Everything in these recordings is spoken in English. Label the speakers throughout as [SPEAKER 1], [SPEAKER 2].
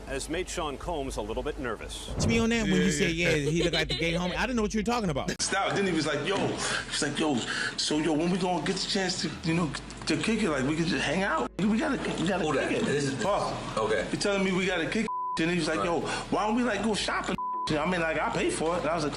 [SPEAKER 1] has made Sean Combs a little bit nervous.
[SPEAKER 2] To me on that, when you said, yeah, he looked like the gay homie, I didn't know what you were talking about.
[SPEAKER 3] Stop. Then he was like, yo, so when we gonna get the chance to, to kick it, like we could just hang out. We gotta kick it. This is Paul. Okay. He telling me we gotta kick it, and he was like, yo, why don't we like go shopping? I mean, like I pay for it. And I was like,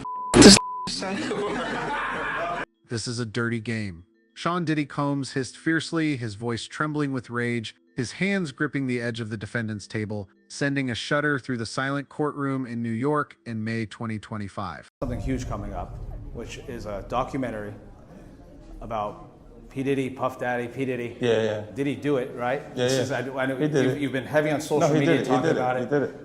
[SPEAKER 4] This is a dirty game. Sean Diddy Combs hissed fiercely, his voice trembling with rage, his hands gripping the edge of the defendant's table, sending a shudder through the silent courtroom in New York in May 2025.
[SPEAKER 5] Something huge coming up, which is a documentary about P. Diddy, Puff Daddy, P. Diddy.
[SPEAKER 3] Yeah.
[SPEAKER 5] Did he do it, right?
[SPEAKER 3] I
[SPEAKER 5] know
[SPEAKER 3] he did
[SPEAKER 5] you've been heavy on social media talking about it.
[SPEAKER 3] He did it.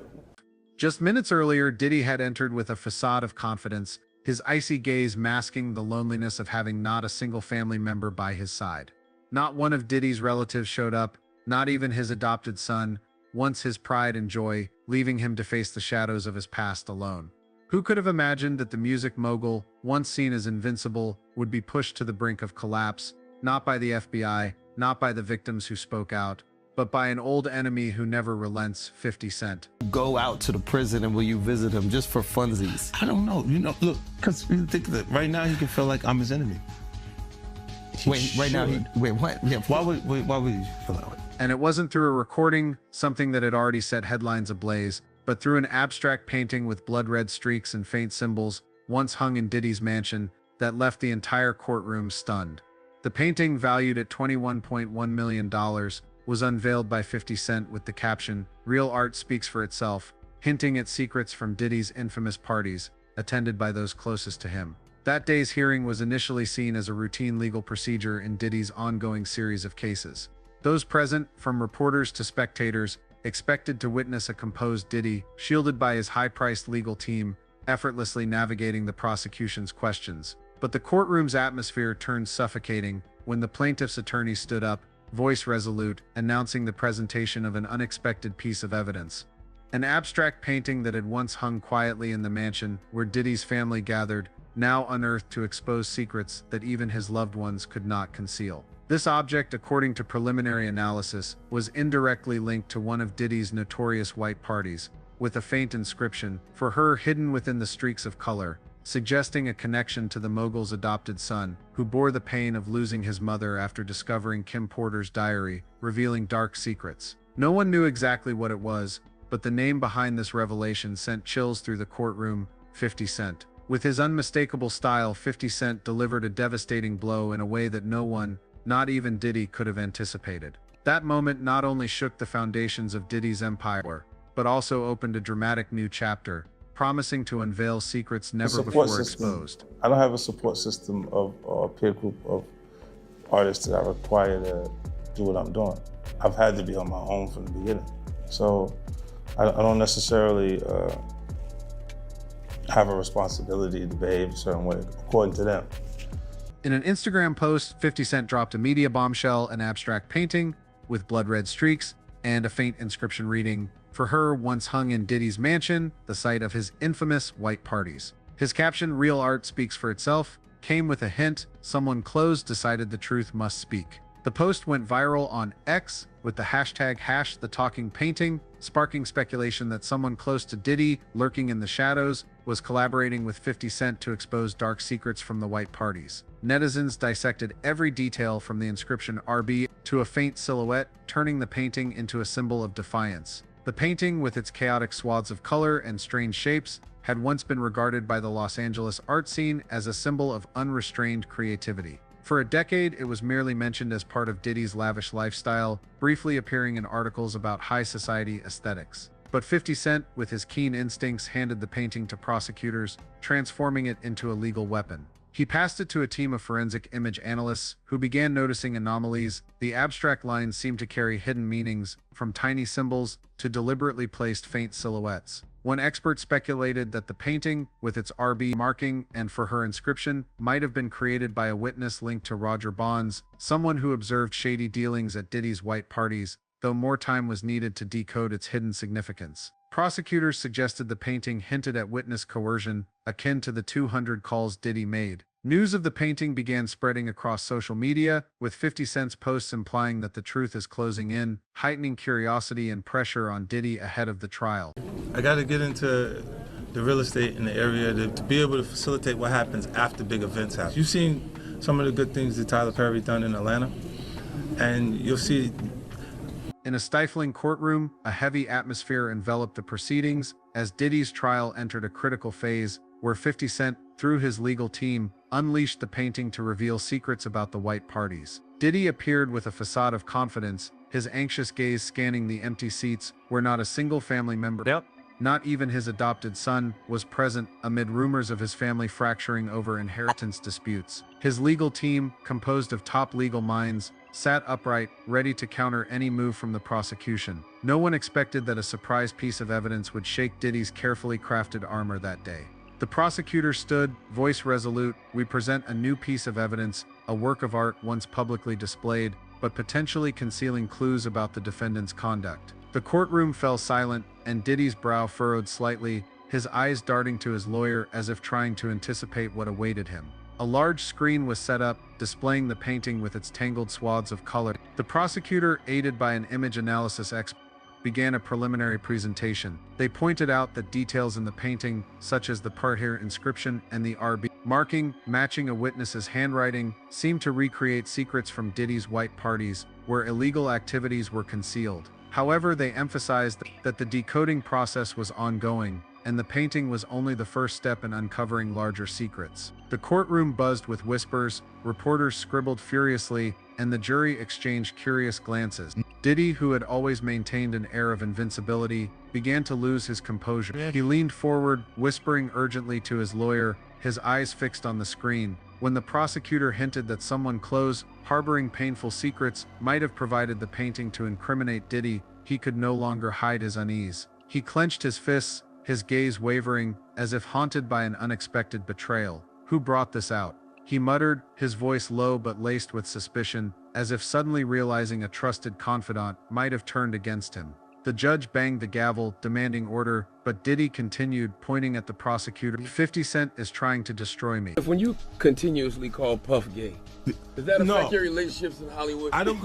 [SPEAKER 4] Just minutes earlier, Diddy had entered with a facade of confidence, his icy gaze masking the loneliness of having not a single family member by his side. Not one of Diddy's relatives showed up, not even his adopted son, once his pride and joy, leaving him to face the shadows of his past alone. Who could have imagined that the music mogul, once seen as invincible, would be pushed to the brink of collapse, not by the FBI, not by the victims who spoke out, but by an old enemy who never relents, 50 Cent.
[SPEAKER 6] Go out to the prison and will you visit him just for funsies?
[SPEAKER 7] I don't know. Look, because you think that right now he can feel like I'm his enemy.
[SPEAKER 6] Wait, what? Yeah.
[SPEAKER 7] Why would you feel that way?
[SPEAKER 4] And it wasn't through a recording, something that had already set headlines ablaze, but through an abstract painting with blood-red streaks and faint symbols, once hung in Diddy's mansion, that left the entire courtroom stunned. The painting, valued at $21.1 million, was unveiled by 50 Cent with the caption, "Real art speaks for itself," hinting at secrets from Diddy's infamous parties, attended by those closest to him. That day's hearing was initially seen as a routine legal procedure in Diddy's ongoing series of cases. Those present, from reporters to spectators, expected to witness a composed Diddy, shielded by his high-priced legal team, effortlessly navigating the prosecution's questions. But the courtroom's atmosphere turned suffocating when the plaintiff's attorney stood up, voice resolute, announcing the presentation of an unexpected piece of evidence. An abstract painting that had once hung quietly in the mansion where Diddy's family gathered, now unearthed to expose secrets that even his loved ones could not conceal. This object, according to preliminary analysis, was indirectly linked to one of Diddy's notorious white parties, with a faint inscription, "For her," hidden within the streaks of color, suggesting a connection to the mogul's adopted son, who bore the pain of losing his mother after discovering Kim Porter's diary, revealing dark secrets. No one knew exactly what it was, but the name behind this revelation sent chills through the courtroom, 50 Cent. With his unmistakable style, 50 Cent delivered a devastating blow in a way that no one, not even Diddy, could have anticipated. That moment not only shook the foundations of Diddy's empire, but also opened a dramatic new chapter, promising to unveil secrets never before exposed.
[SPEAKER 3] I don't have a support system of or a peer group of artists that I require to do what I'm doing. I've had to be on my own from the beginning. So I don't necessarily have a responsibility to behave a certain way, according to them.
[SPEAKER 4] In an Instagram post, 50 Cent dropped a media bombshell, an abstract painting with blood-red streaks and a faint inscription reading, "For her," once hung in Diddy's mansion, the site of his infamous white parties. His caption, "Real art speaks for itself," came with a hint: someone close decided the truth must speak. The post went viral on X with the hashtag #TheTalkingPainting, sparking speculation that someone close to Diddy, lurking in the shadows, was collaborating with 50 Cent to expose dark secrets from the white parties. Netizens dissected every detail from the inscription "RB" to a faint silhouette, turning the painting into a symbol of defiance. The painting, with its chaotic swaths of color and strange shapes, had once been regarded by the Los Angeles art scene as a symbol of unrestrained creativity. For a decade, it was merely mentioned as part of Diddy's lavish lifestyle, briefly appearing in articles about high society aesthetics. But 50 Cent, with his keen instincts, handed the painting to prosecutors, transforming it into a legal weapon. He passed it to a team of forensic image analysts who began noticing anomalies. The abstract lines seemed to carry hidden meanings, from tiny symbols to deliberately placed faint silhouettes. One expert speculated that the painting, with its RB marking and "For her" inscription, might have been created by a witness linked to Roger Bonds, someone who observed shady dealings at Diddy's white parties, though more time was needed to decode its hidden significance. Prosecutors suggested the painting hinted at witness coercion, akin to the 200 calls Diddy made, News of the painting began spreading across social media, with 50 Cent's posts implying that the truth is closing in, heightening curiosity and pressure on Diddy ahead of the trial.
[SPEAKER 3] I got to get into the real estate in the area to be able to facilitate what happens after big events happen. You've seen some of the good things that Tyler Perry done in Atlanta, and you'll see.
[SPEAKER 4] In a stifling courtroom, a heavy atmosphere enveloped the proceedings as Diddy's trial entered a critical phase where 50 Cent, through his legal team, unleashed the painting to reveal secrets about the white parties. Diddy appeared with a facade of confidence, his anxious gaze scanning the empty seats where not a single family member, not even his adopted son, was present amid rumors of his family fracturing over inheritance disputes. His legal team, composed of top legal minds, sat upright, ready to counter any move from the prosecution. No one expected that a surprise piece of evidence would shake Diddy's carefully crafted armor that day. The prosecutor stood, voice resolute. "We present a new piece of evidence, a work of art once publicly displayed, but potentially concealing clues about the defendant's conduct." The courtroom fell silent, and Diddy's brow furrowed slightly, his eyes darting to his lawyer as if trying to anticipate what awaited him. A large screen was set up, displaying the painting with its tangled swaths of color. The prosecutor, aided by an image analysis expert, began a preliminary presentation. They pointed out that details in the painting, such as the part here inscription and the RB marking matching a witness's handwriting, seemed to recreate secrets from Diddy's white parties, where illegal activities were concealed. However, they emphasized that the decoding process was ongoing, and the painting was only the first step in uncovering larger secrets. The courtroom buzzed with whispers, reporters scribbled furiously, and the jury exchanged curious glances. Diddy, who had always maintained an air of invincibility, began to lose his composure. He leaned forward, whispering urgently to his lawyer, his eyes fixed on the screen. When the prosecutor hinted that someone close, harboring painful secrets, might have provided the painting to incriminate Diddy, he could no longer hide his unease. He clenched his fists, his gaze wavering, as if haunted by an unexpected betrayal. "Who brought this out?" he muttered, his voice low but laced with suspicion, as if suddenly realizing a trusted confidant might have turned against him. The judge banged the gavel, demanding order, but Diddy continued, pointing at the prosecutor. 50 Cent is trying to destroy me.
[SPEAKER 8] When you continuously call Puff gay, does that affect your relationships in Hollywood?
[SPEAKER 3] I don't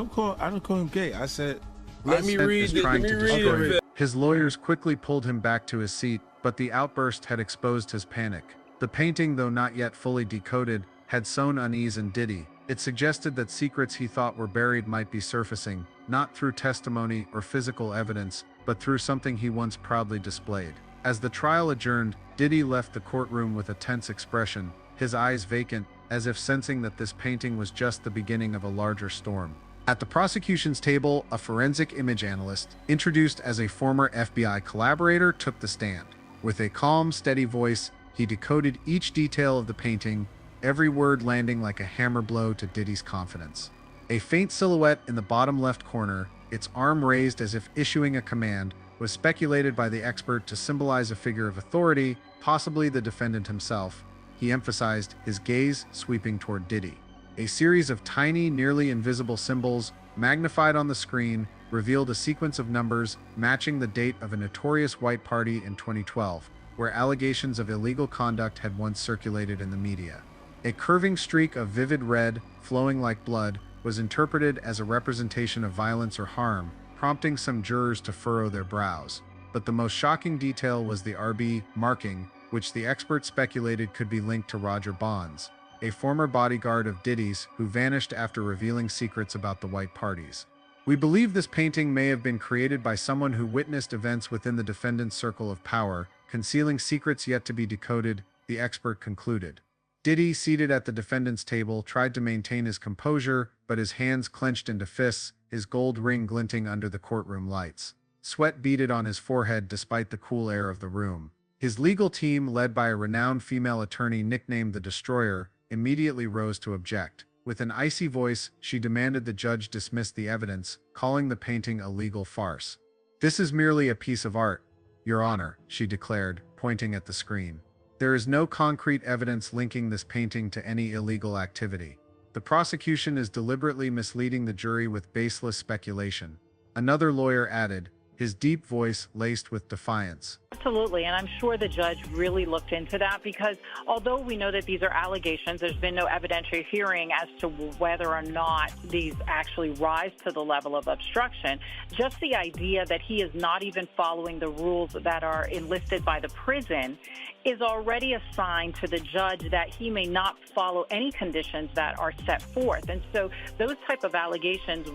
[SPEAKER 3] call him gay. I said,
[SPEAKER 8] let me read it.
[SPEAKER 4] His lawyers quickly pulled him back to his seat, but the outburst had exposed his panic. The painting, though not yet fully decoded, had sown unease in Diddy. It suggested that secrets he thought were buried might be surfacing, not through testimony or physical evidence, but through something he once proudly displayed. As the trial adjourned, Diddy left the courtroom with a tense expression, his eyes vacant, as if sensing that this painting was just the beginning of a larger storm. At the prosecution's table, a forensic image analyst, introduced as a former FBI collaborator, took the stand. With a calm, steady voice, he decoded each detail of the painting, every word landing like a hammer blow to Diddy's confidence. A faint silhouette in the bottom left corner, its arm raised as if issuing a command, was speculated by the expert to symbolize a figure of authority, possibly the defendant himself. He emphasized, his gaze sweeping toward Diddy. A series of tiny, nearly invisible symbols, magnified on the screen, revealed a sequence of numbers matching the date of a notorious white party in 2012, where allegations of illegal conduct had once circulated in the media. A curving streak of vivid red, flowing like blood, was interpreted as a representation of violence or harm, prompting some jurors to furrow their brows. But the most shocking detail was the RB marking, which the expert speculated could be linked to Roger Bonds, a former bodyguard of Diddy's who vanished after revealing secrets about the white parties. "We believe this painting may have been created by someone who witnessed events within the defendant's circle of power, concealing secrets yet to be decoded," the expert concluded. Diddy, seated at the defendant's table, tried to maintain his composure, but his hands clenched into fists, his gold ring glinting under the courtroom lights. Sweat beaded on his forehead despite the cool air of the room. His legal team, led by a renowned female attorney nicknamed the Destroyer, immediately rose to object. With an icy voice, she demanded the judge dismiss the evidence, calling the painting a legal farce. "This is merely a piece of art, Your Honor," she declared, pointing at the screen. "There is no concrete evidence linking this painting to any illegal activity. The prosecution is deliberately misleading the jury with baseless speculation." Another lawyer added, his deep voice laced with defiance.
[SPEAKER 9] Absolutely, and I'm sure the judge really looked into that because although we know that these are allegations, there's been no evidentiary hearing as to whether or not these actually rise to the level of obstruction. Just the idea that he is not even following the rules that are enlisted by the prison is already a sign to the judge that he may not follow any conditions that are set forth. And so those type of allegations,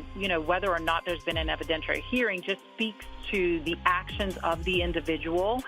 [SPEAKER 9] whether or not there's been an evidentiary hearing, just speaks to the actions of the individual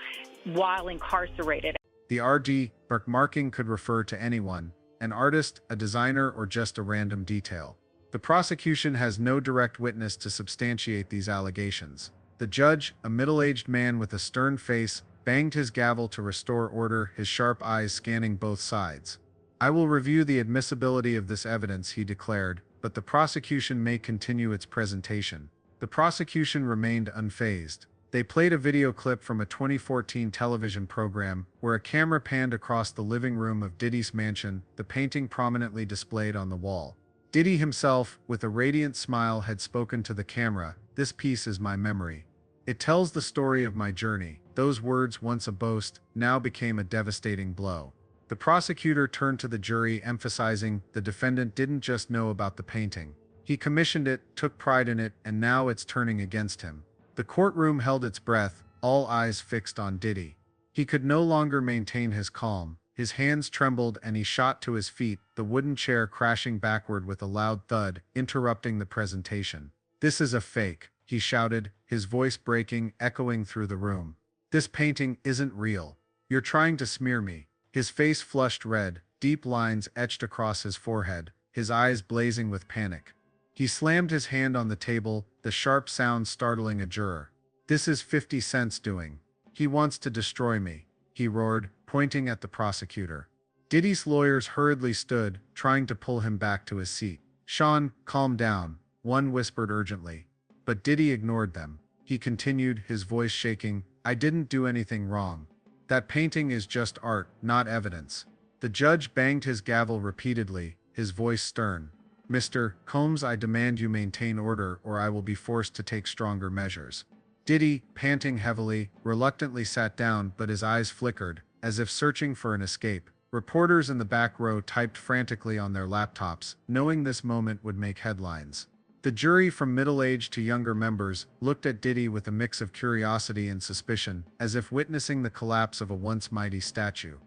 [SPEAKER 9] while incarcerated.
[SPEAKER 4] The RD marking could refer to anyone, an artist, a designer, or just a random detail. The prosecution has no direct witness to substantiate these allegations. The judge, a middle-aged man with a stern face, banged his gavel to restore order, his sharp eyes scanning both sides. "I will review the admissibility of this evidence," he declared, "but the prosecution may continue its presentation." The prosecution remained unfazed. They played a video clip from a 2014 television program where a camera panned across the living room of Diddy's mansion, the painting prominently displayed on the wall. Diddy himself, with a radiant smile, had spoken to the camera, "This piece is my memory. It tells the story of my journey." Those words, once a boast, now became a devastating blow. The prosecutor turned to the jury, emphasizing the defendant didn't just know about the painting. He commissioned it, took pride in it, and now it's turning against him. The courtroom held its breath, all eyes fixed on Diddy. He could no longer maintain his calm. His hands trembled and he shot to his feet, the wooden chair crashing backward with a loud thud, interrupting the presentation. "This is a fake," he shouted, his voice breaking, echoing through the room. "This painting isn't real. You're trying to smear me." His face flushed red, deep lines etched across his forehead, his eyes blazing with panic. He slammed his hand on the table, the sharp sound startling a juror. "This is 50 Cent's doing. He wants to destroy me," he roared, pointing at the prosecutor. Diddy's lawyers hurriedly stood, trying to pull him back to his seat. "Sean, calm down," one whispered urgently. But Diddy ignored them. He continued, his voice shaking, "I didn't do anything wrong. That painting is just art, not evidence." The judge banged his gavel repeatedly, his voice stern. "Mr. Combs, I demand you maintain order or I will be forced to take stronger measures." Diddy, panting heavily, reluctantly sat down, but his eyes flickered, as if searching for an escape. Reporters in the back row typed frantically on their laptops, knowing this moment would make headlines. The jury, from middle-aged to younger members, looked at Diddy with a mix of curiosity and suspicion, as if witnessing the collapse of a once mighty statue.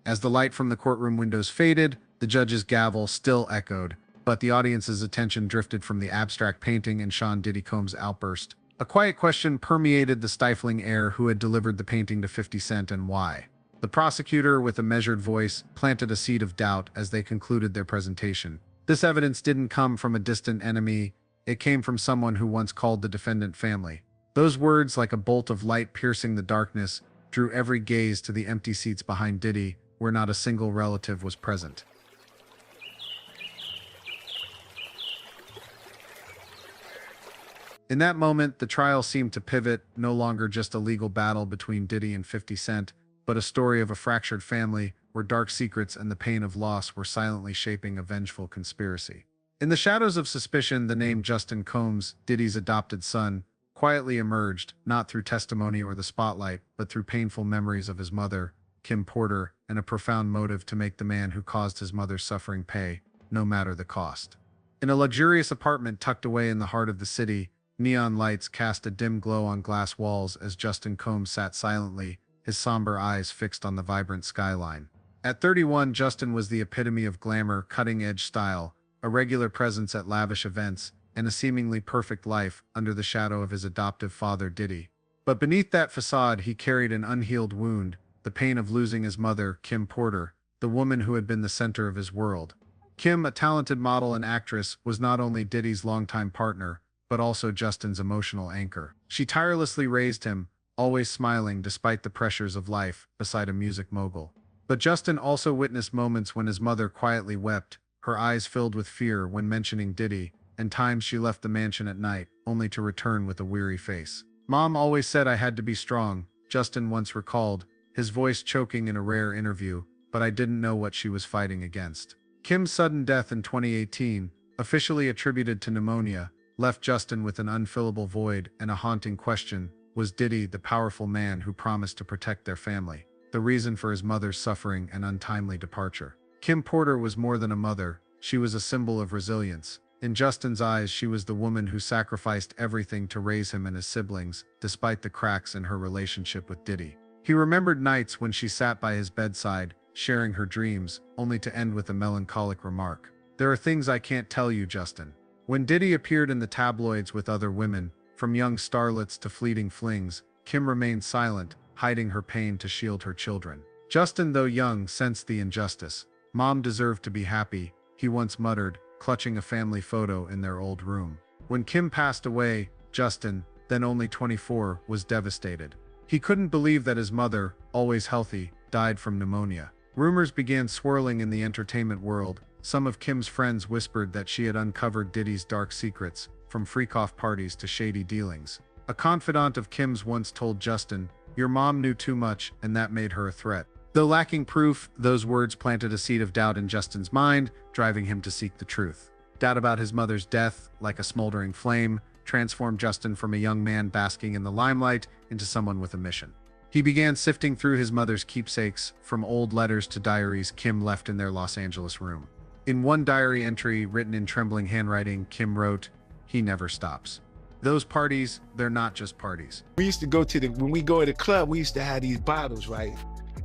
[SPEAKER 4] As the light from the courtroom windows faded, the judge's gavel still echoed, but the audience's attention drifted from the abstract painting and Sean Diddy Combs' outburst. A quiet question permeated the stifling air: who had delivered the painting to 50 Cent and why? The prosecutor, with a measured voice, planted a seed of doubt as they concluded their presentation. This evidence didn't come from a distant enemy. It came from someone who once called the defendant family. Those words, like a bolt of light piercing the darkness, drew every gaze to the empty seats behind Diddy, where not a single relative was present. In that moment, the trial seemed to pivot, no longer just a legal battle between Diddy and 50 Cent, but a story of a fractured family where dark secrets and the pain of loss were silently shaping a vengeful conspiracy. In the shadows of suspicion, the name Justin Combs, Diddy's adopted son, quietly emerged, not through testimony or the spotlight, but through painful memories of his mother, Kim Porter, and a profound motive to make the man who caused his mother's suffering pay, no matter the cost. In a luxurious apartment tucked away in the heart of the city, neon lights cast a dim glow on glass walls as Justin Combs sat silently, his somber eyes fixed on the vibrant skyline. At 31, Justin was the epitome of glamour, cutting-edge style, a regular presence at lavish events, and a seemingly perfect life under the shadow of his adoptive father, Diddy. But beneath that facade, he carried an unhealed wound, the pain of losing his mother, Kim Porter, the woman who had been the center of his world. Kim, a talented model and actress, was not only Diddy's longtime partner, but also Justin's emotional anchor. She tirelessly raised him, always smiling despite the pressures of life, beside a music mogul. But Justin also witnessed moments when his mother quietly wept, her eyes filled with fear when mentioning Diddy, and times she left the mansion at night, only to return with a weary face. "Mom always said I had to be strong," Justin once recalled, his voice choking in a rare interview, "but I didn't know what she was fighting against." Kim's sudden death in 2018, officially attributed to pneumonia, left Justin with an unfillable void and a haunting question: Was Diddy the powerful man who promised to protect their family, the reason for his mother's suffering and untimely departure? Kim Porter was more than a mother, she was a symbol of resilience. In Justin's eyes, she was the woman who sacrificed everything to raise him and his siblings, despite the cracks in her relationship with Diddy. He remembered nights when she sat by his bedside, sharing her dreams, only to end with a melancholic remark. "There are things I can't tell you, Justin." When Diddy appeared in the tabloids with other women, from young starlets to fleeting flings, Kim remained silent, hiding her pain to shield her children. Justin, though young, sensed the injustice. "Mom deserved to be happy," he once muttered, clutching a family photo in their old room. When Kim passed away, Justin, then only 24, was devastated. He couldn't believe that his mother, always healthy, died from pneumonia. Rumors began swirling in the entertainment world. Some of Kim's friends whispered that she had uncovered Diddy's dark secrets, from freak-off parties to shady dealings. A confidant of Kim's once told Justin, "Your mom knew too much, and that made her a threat." Though lacking proof, those words planted a seed of doubt in Justin's mind, driving him to seek the truth. Doubt about his mother's death, like a smoldering flame, transformed Justin from a young man basking in the limelight into someone with a mission. He began sifting through his mother's keepsakes, from old letters to diaries Kim left in their Los Angeles room. In one diary entry, written in trembling handwriting, Kim wrote, "He never stops. Those parties, they're not just parties."
[SPEAKER 10] We used to go to when we go to the club, we used to have these bottles, right?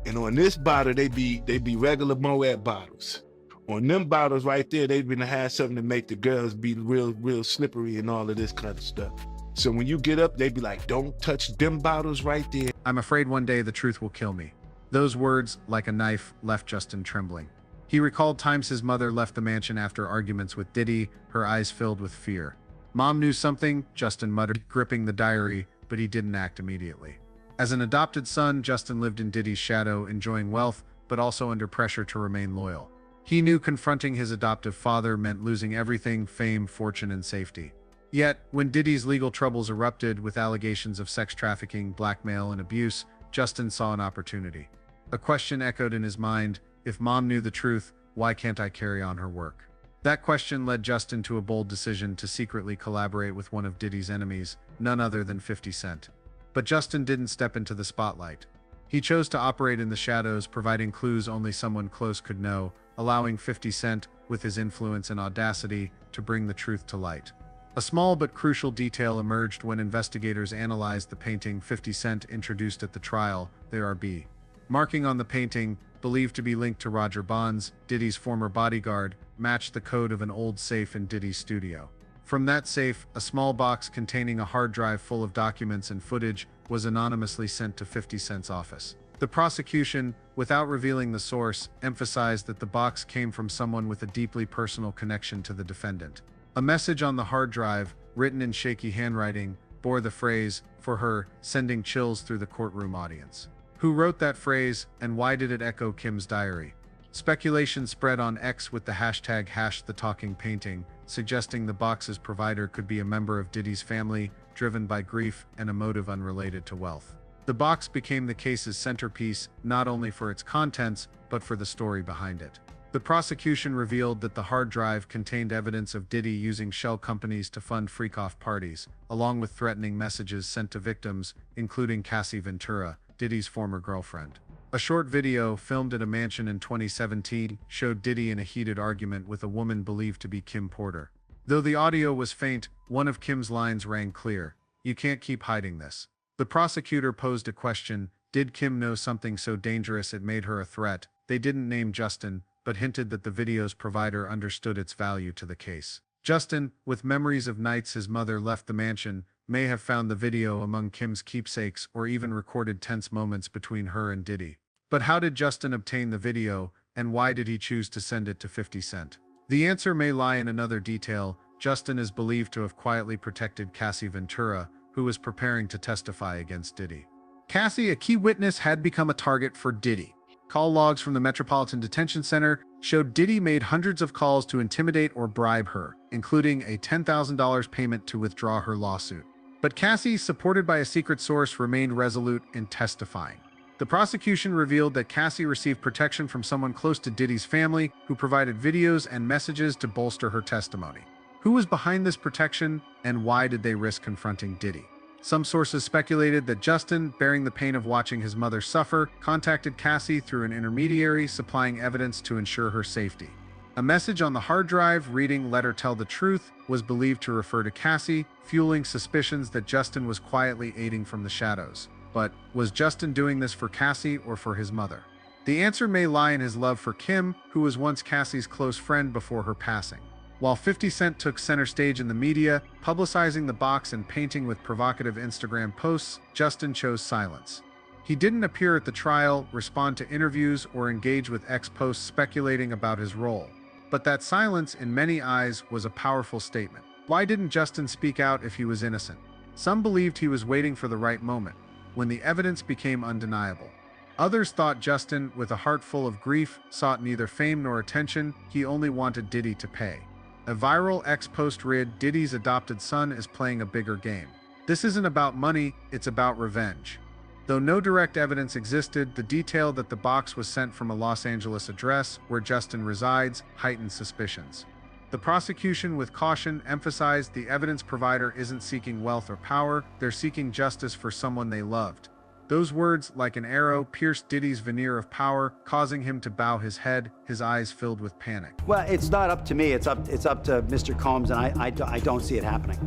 [SPEAKER 10] And on this bottle, they be regular Moet bottles. On them bottles right there, they've been to have something to make the girls be real slippery and all of this kind of stuff. So when you get up, they be like, "Don't touch them bottles right there."
[SPEAKER 4] "I'm afraid one day the truth will kill me." Those words, like a knife, left Justin trembling. He recalled times his mother left the mansion after arguments with Diddy, her eyes filled with fear. "Mom knew something," Justin muttered, gripping the diary, but he didn't act immediately. As an adopted son, Justin lived in Diddy's shadow, enjoying wealth, but also under pressure to remain loyal. He knew confronting his adoptive father meant losing everything: fame, fortune, and safety. Yet, when Diddy's legal troubles erupted with allegations of sex trafficking, blackmail, and abuse, Justin saw an opportunity. A question echoed in his mind: if Mom knew the truth, why can't I carry on her work? That question led Justin to a bold decision to secretly collaborate with one of Diddy's enemies, none other than 50 Cent. But Justin didn't step into the spotlight. He chose to operate in the shadows, providing clues only someone close could know, allowing 50 Cent, with his influence and audacity, to bring the truth to light. A small but crucial detail emerged when investigators analyzed the painting 50 Cent introduced at the trial, the RB. Marking on the painting, believed to be linked to Roger Bonds, Diddy's former bodyguard, matched the code of an old safe in Diddy's studio. From that safe, a small box containing a hard drive full of documents and footage was anonymously sent to 50 Cent's office. The prosecution, without revealing the source, emphasized that the box came from someone with a deeply personal connection to the defendant. A message on the hard drive, written in shaky handwriting, bore the phrase, "For her," sending chills through the courtroom audience. Who wrote that phrase, and why did it echo Kim's diary? Speculation spread on X with the hashtag #TheTalkingPainting, suggesting the box's provider could be a member of Diddy's family, driven by grief and a motive unrelated to wealth. The box became the case's centerpiece, not only for its contents, but for the story behind it. The prosecution revealed that the hard drive contained evidence of Diddy using shell companies to fund freak-off parties, along with threatening messages sent to victims, including Cassie Ventura, Diddy's former girlfriend. A short video, filmed at a mansion in 2017, showed Diddy in a heated argument with a woman believed to be Kim Porter. Though the audio was faint, one of Kim's lines rang clear: "You can't keep hiding this." The prosecutor posed a question: did Kim know something so dangerous it made her a threat? They didn't name Justin, but hinted that the video's provider understood its value to the case. Justin, with memories of nights his mother left the mansion, may have found the video among Kim's keepsakes or even recorded tense moments between her and Diddy. But how did Justin obtain the video, and why did he choose to send it to 50 Cent? The answer may lie in another detail. Justin is believed to have quietly protected Cassie Ventura, who was preparing to testify against Diddy. Cassie, a key witness, had become a target for Diddy. Call logs from the Metropolitan Detention Center showed Diddy made hundreds of calls to intimidate or bribe her, including a $10,000 payment to withdraw her lawsuit. But Cassie, supported by a secret source, remained resolute in testifying. The prosecution revealed that Cassie received protection from someone close to Diddy's family, who provided videos and messages to bolster her testimony. Who was behind this protection, and why did they risk confronting Diddy? Some sources speculated that Justin, bearing the pain of watching his mother suffer, contacted Cassie through an intermediary, supplying evidence to ensure her safety. A message on the hard drive reading "Let her tell the truth" was believed to refer to Cassie, fueling suspicions that Justin was quietly aiding from the shadows. But was Justin doing this for Cassie or for his mother? The answer may lie in his love for Kim, who was once Cassie's close friend before her passing. While 50 Cent took center stage in the media, publicizing the box and painting with provocative Instagram posts, Justin chose silence. He didn't appear at the trial, respond to interviews, or engage with X posts speculating about his role. But that silence, in many eyes, was a powerful statement. Why didn't Justin speak out if he was innocent? Some believed he was waiting for the right moment, when the evidence became undeniable. Others thought Justin, with a heart full of grief, sought neither fame nor attention. He only wanted Diddy to pay. A viral X post read, "Diddy's adopted son is playing a bigger game. This isn't about money, it's about revenge." Though no direct evidence existed, the detail that the box was sent from a Los Angeles address where Justin resides heightened suspicions. The prosecution, with caution, emphasized the evidence provider isn't seeking wealth or power, they're seeking justice for someone they loved. Those words, like an arrow, pierced Diddy's veneer of power, causing him to bow his head, his eyes filled with panic.
[SPEAKER 11] Well, it's not up to me. It's up to Mr. Combs, and I don't see it happening.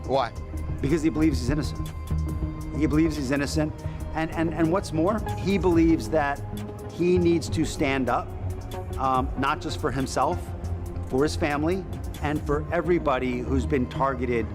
[SPEAKER 6] Why?
[SPEAKER 11] Because he believes he's innocent. He believes he's innocent, and what's more, he believes that he needs to stand up, not just for himself, for his family, and for everybody who's been targeted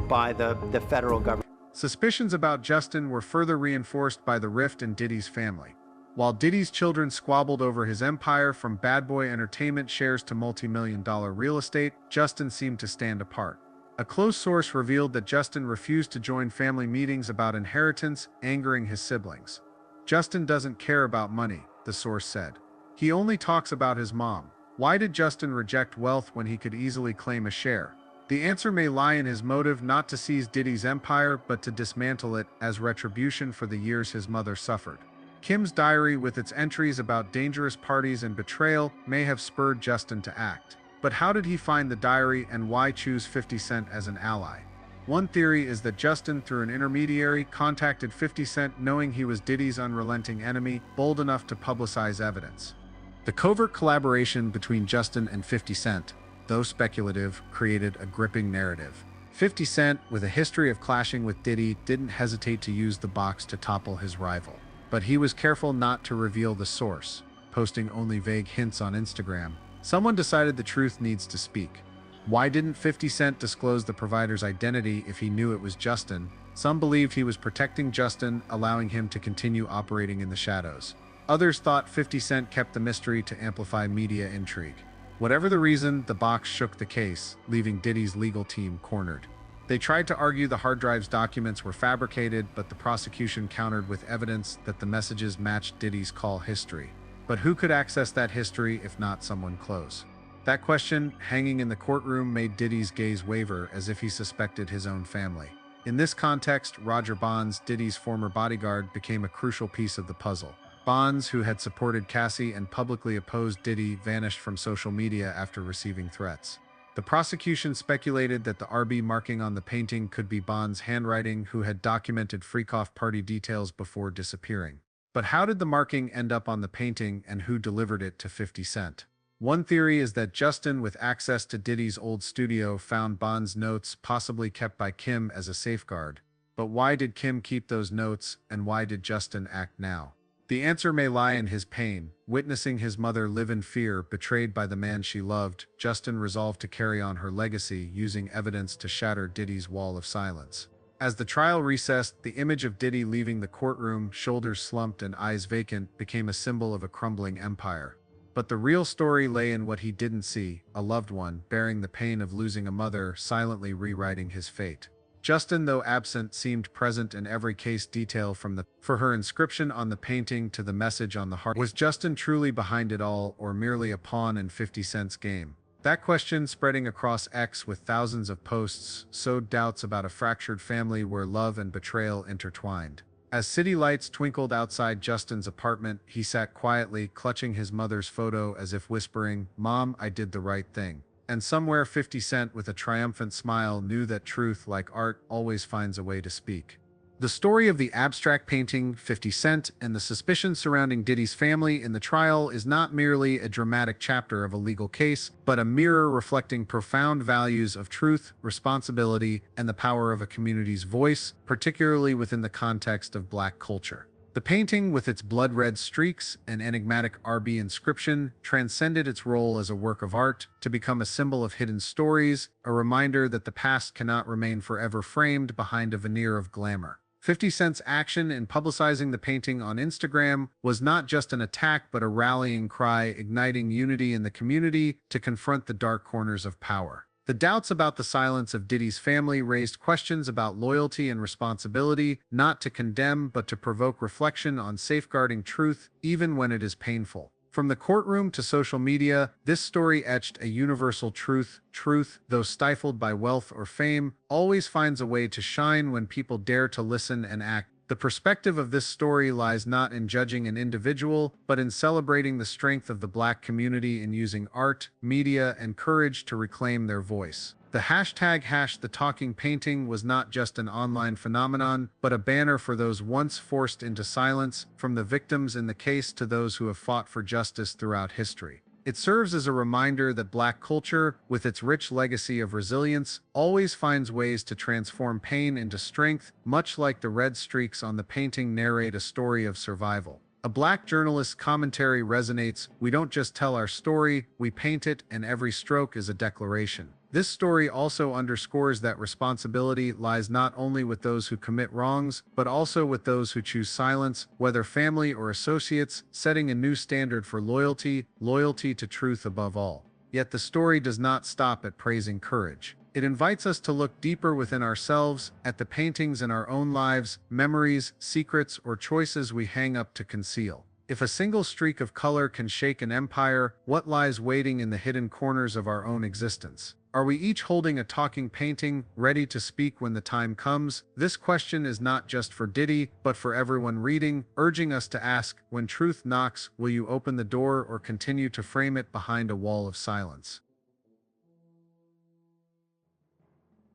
[SPEAKER 11] by the federal government.
[SPEAKER 4] Suspicions about Justin were further reinforced by the rift in Diddy's family. While Diddy's children squabbled over his empire, from bad boy entertainment shares to multi-million-dollar real estate, Justin seemed to stand apart. A close source revealed that Justin refused to join family meetings about inheritance, angering his siblings. "Justin doesn't care about money," the source said. "He only talks about his mom." Why did Justin reject wealth when he could easily claim a share? The answer may lie in his motive not to seize Diddy's empire, but to dismantle it as retribution for the years his mother suffered. Kim's diary, with its entries about dangerous parties and betrayal, may have spurred Justin to act. But how did he find the diary, and why choose 50 Cent as an ally? One theory is that Justin, through an intermediary, contacted 50 Cent knowing he was Diddy's unrelenting enemy, bold enough to publicize evidence. The covert collaboration between Justin and 50 Cent, though speculative, created a gripping narrative. 50 Cent, with a history of clashing with Diddy, didn't hesitate to use the box to topple his rival. But he was careful not to reveal the source, posting only vague hints on Instagram. Someone decided the truth needs to speak. Why didn't 50 Cent disclose the provider's identity if he knew it was Justin? Some believed he was protecting Justin, allowing him to continue operating in the shadows. Others thought 50 Cent kept the mystery to amplify media intrigue. Whatever the reason, the box shook the case, leaving Diddy's legal team cornered. They tried to argue the hard drive's documents were fabricated, but the prosecution countered with evidence that the messages matched Diddy's call history. But who could access that history if not someone close? That question, hanging in the courtroom, made Diddy's gaze waver, as if he suspected his own family. In this context, Roger Bonds, Diddy's former bodyguard, became a crucial piece of the puzzle. Bonds, who had supported Cassie and publicly opposed Diddy, vanished from social media after receiving threats. The prosecution speculated that the RB marking on the painting could be Bonds' handwriting, who had documented freak-off party details before disappearing. But how did the marking end up on the painting, and who delivered it to 50 Cent? One theory is that Justin, with access to Diddy's old studio, found Bonds' notes, possibly kept by Kim as a safeguard. But why did Kim keep those notes, and why did Justin act now? The answer may lie in his pain. Witnessing his mother live in fear, betrayed by the man she loved, Justin resolved to carry on her legacy, using evidence to shatter Diddy's wall of silence. As the trial recessed, the image of Diddy leaving the courtroom, shoulders slumped and eyes vacant, became a symbol of a crumbling empire. But the real story lay in what he didn't see: a loved one, bearing the pain of losing a mother, silently rewriting his fate. Justin, though absent, seemed present in every case detail, from for her inscription on the painting to the message on the heart. Was Justin truly behind it all, or merely a pawn in 50 Cent's game? That question, spreading across X with thousands of posts, sowed doubts about a fractured family where love and betrayal intertwined. As city lights twinkled outside Justin's apartment, he sat quietly, clutching his mother's photo as if whispering, "Mom, I did the right thing." And somewhere 50 Cent with a triumphant smile knew that truth, like art, always finds a way to speak. The story of the abstract painting 50 Cent and the suspicion surrounding Diddy's family in the trial is not merely a dramatic chapter of a legal case, but a mirror reflecting profound values of truth, responsibility, and the power of a community's voice, particularly within the context of Black culture. The painting, with its blood-red streaks and enigmatic RB inscription, transcended its role as a work of art to become a symbol of hidden stories, a reminder that the past cannot remain forever framed behind a veneer of glamour. 50 Cent's action in publicizing the painting on Instagram was not just an attack but a rallying cry, igniting unity in the community to confront the dark corners of power. The doubts about the silence of Diddy's family raised questions about loyalty and responsibility, not to condemn but to provoke reflection on safeguarding truth, even when it is painful. From the courtroom to social media, this story etched a universal truth. Truth, though stifled by wealth or fame, always finds a way to shine when people dare to listen and act. The perspective of this story lies not in judging an individual, but in celebrating the strength of the Black community in using art, media, and courage to reclaim their voice. The #The Talking Painting was not just an online phenomenon, but a banner for those once forced into silence, from the victims in the case to those who have fought for justice throughout history. It serves as a reminder that Black culture, with its rich legacy of resilience, always finds ways to transform pain into strength, much like the red streaks on the painting narrate a story of survival. A Black journalist's commentary resonates: "We don't just tell our story, we paint it, and every stroke is a declaration." This story also underscores that responsibility lies not only with those who commit wrongs, but also with those who choose silence, whether family or associates, setting a new standard for loyalty to truth above all. Yet the story does not stop at praising courage. It invites us to look deeper within ourselves, at the paintings in our own lives, memories, secrets, or choices we hang up to conceal. If a single streak of color can shake an empire, what lies waiting in the hidden corners of our own existence? Are we each holding a talking painting, ready to speak when the time comes? This question is not just for Diddy, but for everyone reading, urging us to ask, when truth knocks, will you open the door or continue to frame it behind a wall of silence?